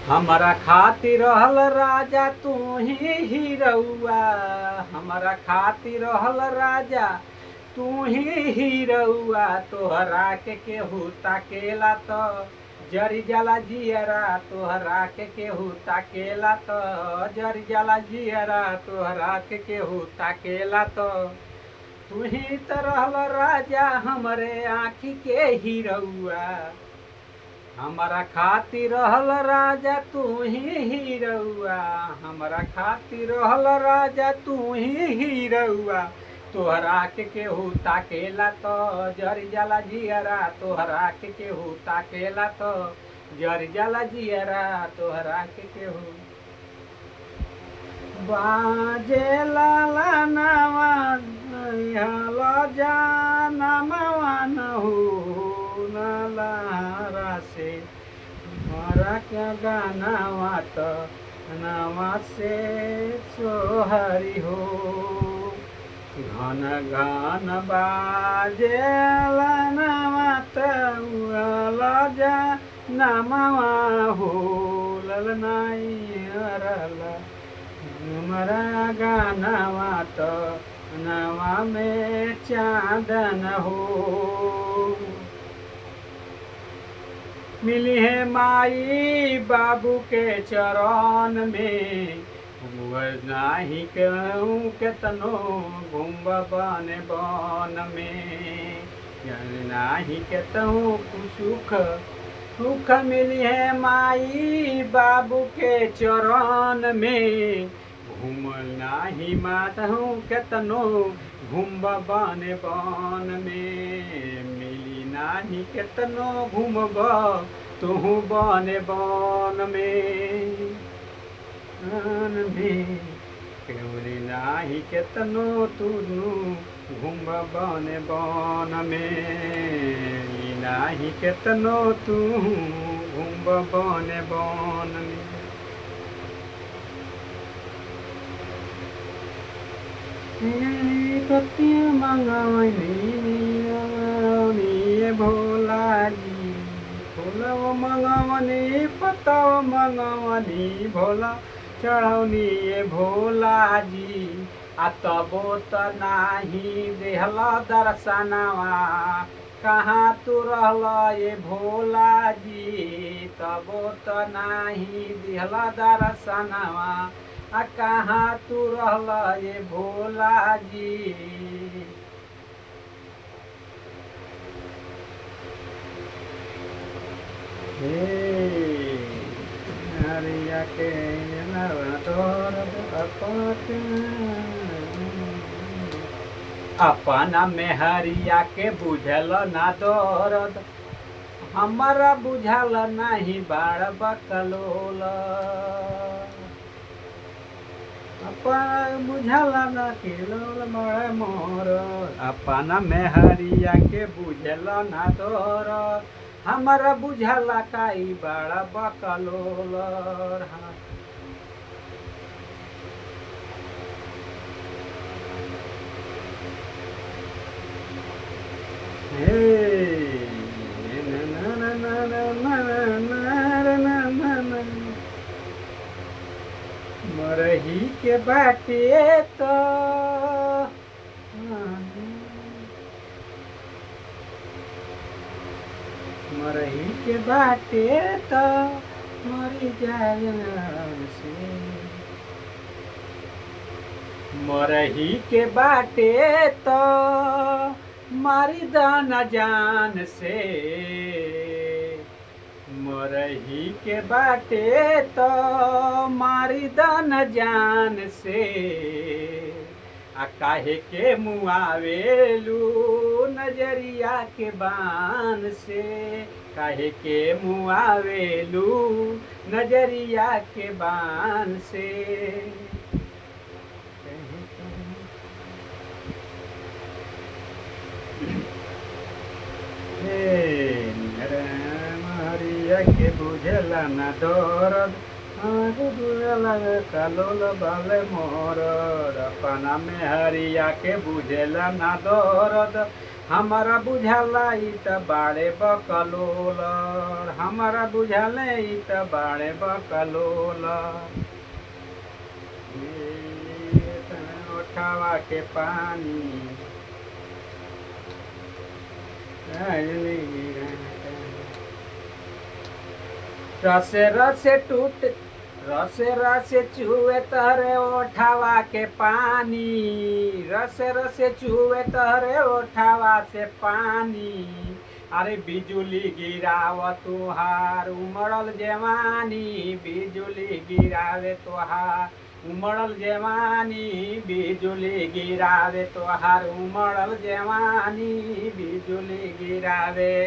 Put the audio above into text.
हमारा खातिर रहल राजा तू ही हीरउआ। हमारा खातिर रहल राजा तू ही हीरउआ। तोहरा के केहू ताकेला तो जरी जाला जियरा। तोहरा के केहू ताकेला तो जरी जाला जियरा। तोहरा के केहू ताकेला तो तू ही तो रहल राजा हमरे आँखी के हीरउआ। हमारा खातिर रहल राजा तू ही हीरउआ। हमारा खातिर रहल राजा तू ही हीरउआ। तोहरा के केहू ताकेला तो जरी जाला जियरा। तोहरा के केहू ताकेला तो जरी जाला जियरा। तोहरा के केहू बाजे लाला नवा हला जाना मवान हो नला से हमारा क्या गाना वात नवा से सोहरी हो। घन घन बाजेला नवा जा नमवा हो ललनाई अरला। हमारा गाना वात नवा में चांदन हो। मिली है माई बाबू के चरण में नाही कहूँ केतनो घूम बन बन में। नाही केतहूँ सुख सुख मिली है माई बाबू के चरण में। घूम नाही मातहूँ केतनो घूम बन बन में। मिली नाही केतनो घूमब तुहू बन बन में। केवली नाही केतनो तुनु घूम बन बन में। नाही केतनो तू घूम बन बन में। कतिया मंगवनी भोला जी। फूलव मंगवनी पतव मंगवनी भोला चढ़ौनी ये भोला जी। आ तबो त नाही देहल दर्शनवा कहाँ तू रहल ये भोला जी। तबो त नाही देहल दर्शनवा आ कहाँ तू रहल ये भोला जी। हरिया के अपना में हरिया के बुझल ना दर्द। हमारा बुझल नहीं बाड़ बकलोल। अपन बुझल ना किलोल बड़ मोर। अपना में हरिया के बुझल ना दर्द। हमारा बुझला काई बड़ा बकलोल। मरही के बाटे तो मरही के बाटे तो मरी जाए से। मरही के बाटे तो मारी दाना जान से। मरही के बाटे तो मारी दाना जान से। आ काहे के मुआवेलू नजरिया के बान से। काहे के मुआवेलू नजरिया के बान से। हरिया के बुझला ना दर्द। कालोल बाले मोर। अपना में हरिया के बुझला ना दर्द। हमारा बुझाला ई त बाड़े बकलोल, हमारा बुझाले ई त बाड़े बकलोल। ओठवा के पानी रसे रसे टूट, रसे रसे चुए तहरे ओठावा के पानी, रसे रसे चुए तहरे ओठावा से पानी। अरे बिजुली गिराव तुहार उमड़ल जवानी, बिजुली गिरावे तुहार उमड़ल जवानी, बिजुली गिरावे तुहार उमड़ल जवानी, बिजुली गिरावे।